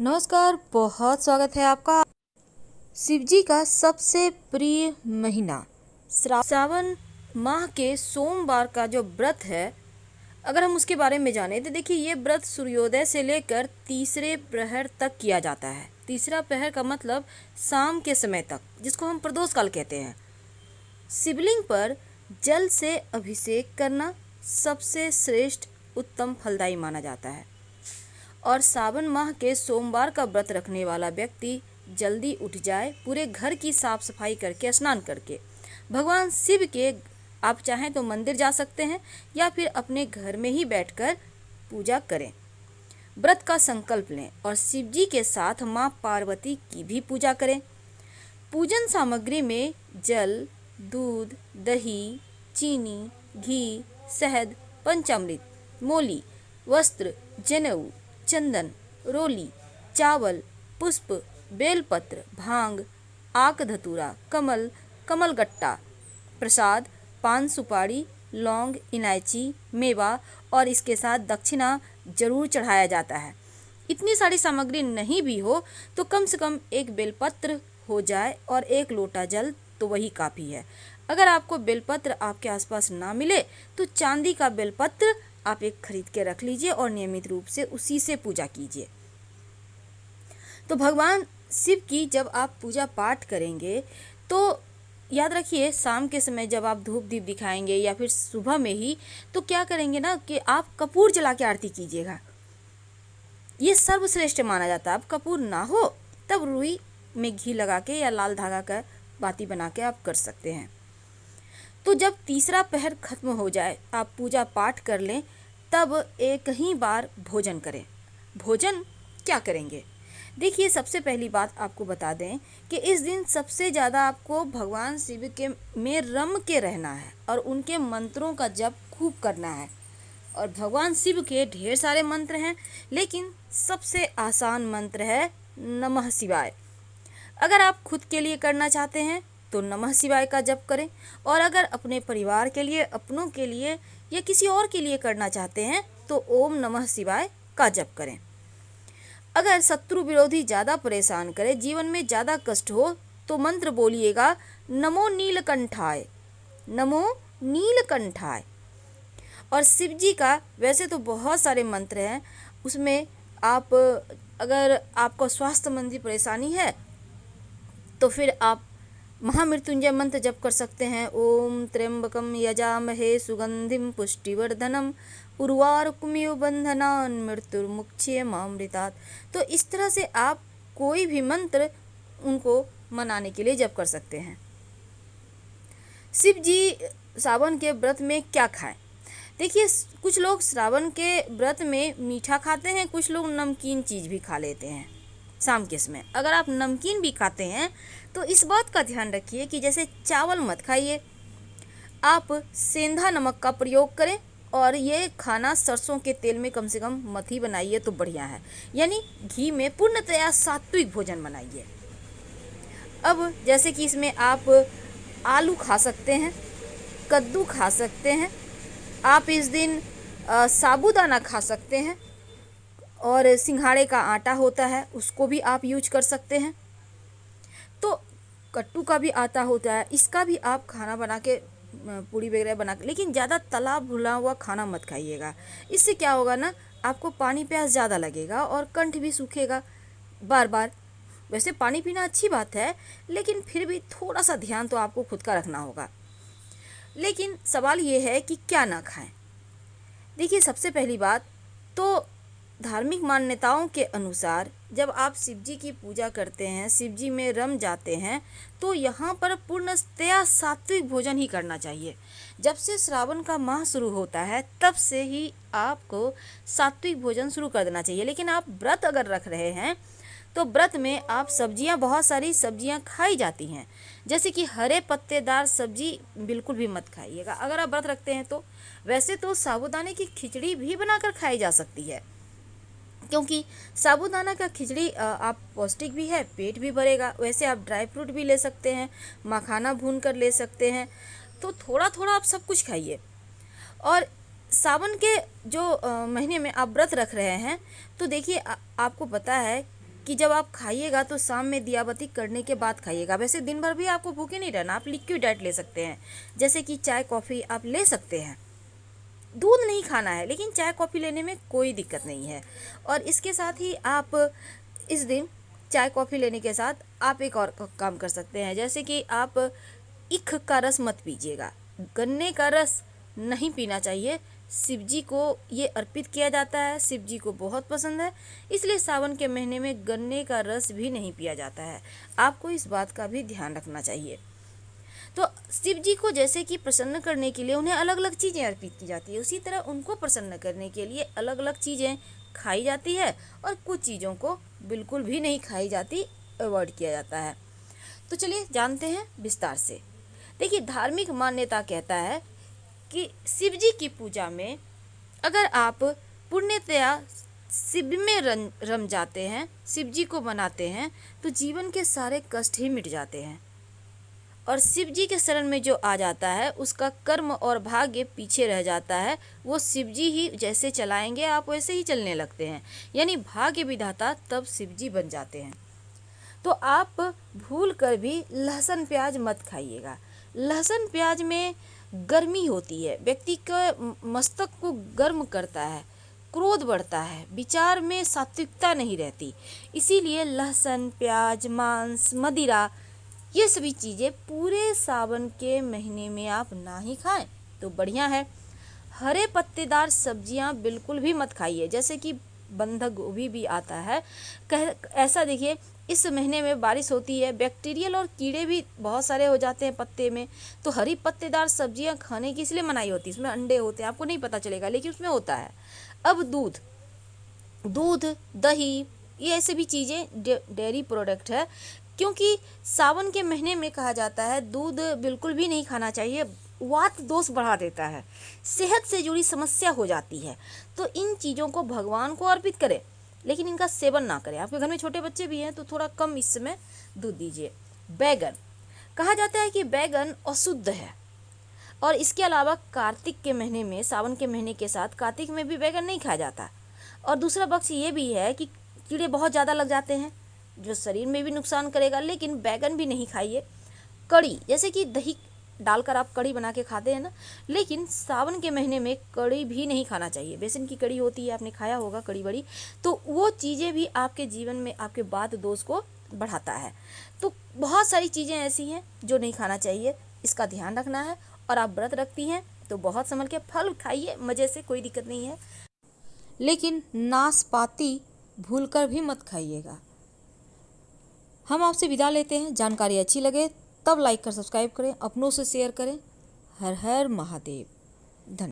नमस्कार, बहुत स्वागत है आपका। शिव जी का सबसे प्रिय महीना श्रावण माह के सोमवार का जो व्रत है, अगर हम उसके बारे में जानें तो देखिए ये व्रत सूर्योदय से लेकर तीसरे प्रहर तक किया जाता है। तीसरा प्रहर का मतलब शाम के समय तक, जिसको हम प्रदोष काल कहते हैं। शिवलिंग पर जल से अभिषेक करना सबसे श्रेष्ठ उत्तम फलदायी माना जाता है। और सावन माह के सोमवार का व्रत रखने वाला व्यक्ति जल्दी उठ जाए, पूरे घर की साफ सफाई करके स्नान करके भगवान शिव के आप चाहें तो मंदिर जा सकते हैं या फिर अपने घर में ही बैठकर पूजा करें। व्रत का संकल्प लें और शिव जी के साथ माँ पार्वती की भी पूजा करें। पूजन सामग्री में जल, दूध, दही, चीनी, घी, शहद, पंचामृत, मोली, वस्त्र, जनेऊ, चंदन, रोली, चावल, पुष्प, बेलपत्र, भांग, आक धतूरा, कमल, कमलगट्टा, प्रसाद, पान सुपारी, लौंग, इलायची, मेवा और इसके साथ दक्षिणा जरूर चढ़ाया जाता है। इतनी सारी सामग्री नहीं भी हो तो कम से कम एक बेलपत्र हो जाए और एक लोटा जल तो वही काफ़ी है। अगर आपको बेलपत्र आपके आसपास ना मिले तो चांदी का बेलपत्र आप एक खरीद के रख लीजिए और नियमित रूप से उसी से पूजा कीजिए। तो भगवान शिव की जब आप पूजा पाठ करेंगे तो याद रखिए, शाम के समय जब आप धूप दीप दिखाएंगे या फिर सुबह में ही तो क्या करेंगे ना कि आप कपूर जला के आरती कीजिएगा। ये सर्वश्रेष्ठ माना जाता है। अब कपूर ना हो तब रुई में घी लगा के या लाल धागा का बाती बना के आप कर सकते हैं। तो जब तीसरा पहर खत्म हो जाए, आप पूजा पाठ कर लें, तब एक ही बार भोजन करें। भोजन क्या करेंगे? देखिए, सबसे पहली बात आपको बता दें कि इस दिन सबसे ज़्यादा आपको भगवान शिव के में रम के रहना है और उनके मंत्रों का जप खूब करना है। और भगवान शिव के ढेर सारे मंत्र हैं, लेकिन सबसे आसान मंत्र है नमः शिवाय। अगर आप खुद के लिए करना चाहते हैं तो नमः शिवाय का जप करें, और अगर अपने परिवार के लिए, अपनों के लिए या किसी और के लिए करना चाहते हैं तो ओम नमः शिवाय का जप करें। अगर शत्रु विरोधी ज़्यादा परेशान करे, जीवन में ज़्यादा कष्ट हो, तो मंत्र बोलिएगा नमो नीलकंठाय, नमो नीलकंठाय। और शिव जी का वैसे तो बहुत सारे मंत्र हैं, उसमें आप अगर आपको स्वास्थ्य संबंधी परेशानी है तो फिर आप महामृत्युंजय मंत्र जप कर सकते हैं। ओम त्र्यंबकम यजामहे सुगंधिम पुष्टिवर्धनम उर्वारुकमिव बंधनान मृत्युर्मुक्षयमामृतात्। तो इस तरह से आप कोई भी मंत्र उनको मनाने के लिए जप कर सकते हैं। शिव जी सावन के व्रत में क्या खाएं? देखिए, कुछ लोग श्रावण के व्रत में मीठा खाते हैं, कुछ लोग नमकीन चीज़ भी खा लेते हैं शाम के समय। अगर आप नमकीन भी खाते हैं तो इस बात का ध्यान रखिए कि जैसे चावल मत खाइए, आप सेंधा नमक का प्रयोग करें, और ये खाना सरसों के तेल में कम से कम मत ही बनाइए तो बढ़िया है, यानी घी में पूर्णतया सात्विक भोजन बनाइए। अब जैसे कि इसमें आप आलू खा सकते हैं, कद्दू खा सकते हैं, आप इस दिन साबूदाना खा सकते हैं, और सिंघाड़े का आटा होता है उसको भी आप यूज कर सकते हैं। तो कट्टू का भी आटा होता है, इसका भी आप खाना बना के, पूड़ी वगैरह बना के, लेकिन ज़्यादा तला भुना हुआ खाना मत खाइएगा। इससे क्या होगा ना, आपको पानी प्यास ज़्यादा लगेगा और कंठ भी सूखेगा बार बार। वैसे पानी पीना अच्छी बात है, लेकिन फिर भी थोड़ा सा ध्यान तो आपको खुद का रखना होगा। लेकिन सवाल ये है कि क्या ना खाएं। देखिए, सबसे पहली बात तो धार्मिक मान्यताओं के अनुसार जब आप शिव जी की पूजा करते हैं, शिव जी में रम जाते हैं, तो यहाँ पर पूर्णतया सात्विक भोजन ही करना चाहिए। जब से श्रावण का माह शुरू होता है तब से ही आपको सात्विक भोजन शुरू कर देना चाहिए। लेकिन आप व्रत अगर रख रहे हैं तो व्रत में आप सब्जियां, बहुत सारी सब्जियां खाई जाती हैं, जैसे कि हरे पत्तेदार सब्जी बिल्कुल भी मत खाइएगा अगर आप व्रत रखते हैं तो। वैसे तो साबूदाने की खिचड़ी भी बनाकर खाई जा सकती है, क्योंकि साबूदाना का खिचड़ी आप पौष्टिक भी है, पेट भी भरेगा। वैसे आप ड्राई फ्रूट भी ले सकते हैं, मखाना भून कर ले सकते हैं। तो थोड़ा थोड़ा आप सब कुछ खाइए। और सावन के जो महीने में आप व्रत रख रहे हैं तो देखिए आपको पता है कि जब आप खाइएगा तो शाम में दिया बत्ती करने के बाद खाइएगा। वैसे दिन भर भी आपको भूखे नहीं रहना, आप लिक्विड डाइट ले सकते हैं, जैसे कि चाय कॉफ़ी आप ले सकते हैं। दूध नहीं खाना है, लेकिन चाय कॉफ़ी लेने में कोई दिक्कत नहीं है। और इसके साथ ही आप इस दिन चाय कॉफ़ी लेने के साथ आप एक और काम कर सकते हैं, जैसे कि आप ईख का रस मत पीजिएगा, गन्ने का रस नहीं पीना चाहिए। शिव जी को ये अर्पित किया जाता है, शिव जी को बहुत पसंद है, इसलिए सावन के महीने में गन्ने का रस भी नहीं पिया जाता है। आपको इस बात का भी ध्यान रखना चाहिए। तो शिव जी को जैसे कि प्रसन्न करने के लिए उन्हें अलग अलग चीज़ें अर्पित की जाती है, उसी तरह उनको प्रसन्न करने के लिए अलग अलग चीज़ें खाई जाती है और कुछ चीज़ों को बिल्कुल भी नहीं खाई जाती, अवॉइड किया जाता है। तो चलिए जानते हैं विस्तार से। देखिए, धार्मिक मान्यता कहता है कि शिव जी की पूजा में अगर आप पुण्यतया शिव में रम जाते हैं, शिव जी को मनाते हैं, तो जीवन के सारे कष्ट ही मिट जाते हैं। और शिव जी के शरण में जो आ जाता है उसका कर्म और भाग्य पीछे रह जाता है, वो शिव जी ही जैसे चलाएंगे आप वैसे ही चलने लगते हैं, यानी भाग्य विधाता तब शिव जी बन जाते हैं। तो आप भूल कर भी लहसुन प्याज मत खाइएगा। लहसुन प्याज में गर्मी होती है, व्यक्ति के मस्तक को गर्म करता है, क्रोध बढ़ता है, विचार में सात्विकता नहीं रहती। इसीलिए लहसुन प्याज मांस मदिरा ये सभी चीज़ें पूरे सावन के महीने में आप ना ही खाएं तो बढ़िया है। हरे पत्तेदार सब्जियां बिल्कुल भी मत खाइए, जैसे कि बंधक गोभी भी आता है। ऐसा देखिए, इस महीने में बारिश होती है, बैक्टीरियल और कीड़े भी बहुत सारे हो जाते हैं पत्ते में, तो हरी पत्तेदार सब्जियां खाने की इसलिए मनाही होती है। इसमें अंडे होते हैं, आपको नहीं पता चलेगा लेकिन उसमें होता है। अब दूध दही ये ऐसे भी चीज़ें डेयरी प्रोडक्ट है, क्योंकि सावन के महीने में कहा जाता है दूध बिल्कुल भी नहीं खाना चाहिए, वात दोष बढ़ा देता है, सेहत से जुड़ी समस्या हो जाती है। तो इन चीज़ों को भगवान को अर्पित करें, लेकिन इनका सेवन ना करें। आपके घर में छोटे बच्चे भी हैं तो थोड़ा कम इस समय दूध दीजिए। बैगन, कहा जाता है कि बैगन अशुद्ध है, और इसके अलावा कार्तिक के महीने में, सावन के महीने के साथ कार्तिक में भी बैगन नहीं खाया जाता। और दूसरा पक्ष ये भी है कि कीड़े बहुत ज़्यादा लग जाते हैं जो शरीर में भी नुकसान करेगा, लेकिन बैगन भी नहीं खाइए। कड़ी, जैसे कि दही डालकर आप कड़ी बना के खाते हैं ना, लेकिन सावन के महीने में कड़ी भी नहीं खाना चाहिए। बेसन की कड़ी होती है, आपने खाया होगा कड़ी बड़ी, तो वो चीज़ें भी आपके जीवन में आपके वात दोष को बढ़ाता है। तो बहुत सारी चीज़ें ऐसी हैं जो नहीं खाना चाहिए, इसका ध्यान रखना है। और आप व्रत रखती हैं तो बहुत संभल के फल खाइए, मज़े से, कोई दिक्कत नहीं है, लेकिन नाशपाती भूलकर भी मत खाइएगा। हम आपसे विदा लेते हैं। जानकारी अच्छी लगे तब लाइक कर सब्सक्राइब करें, अपनों से शेयर करें। हर हर महादेव। धन्यवाद।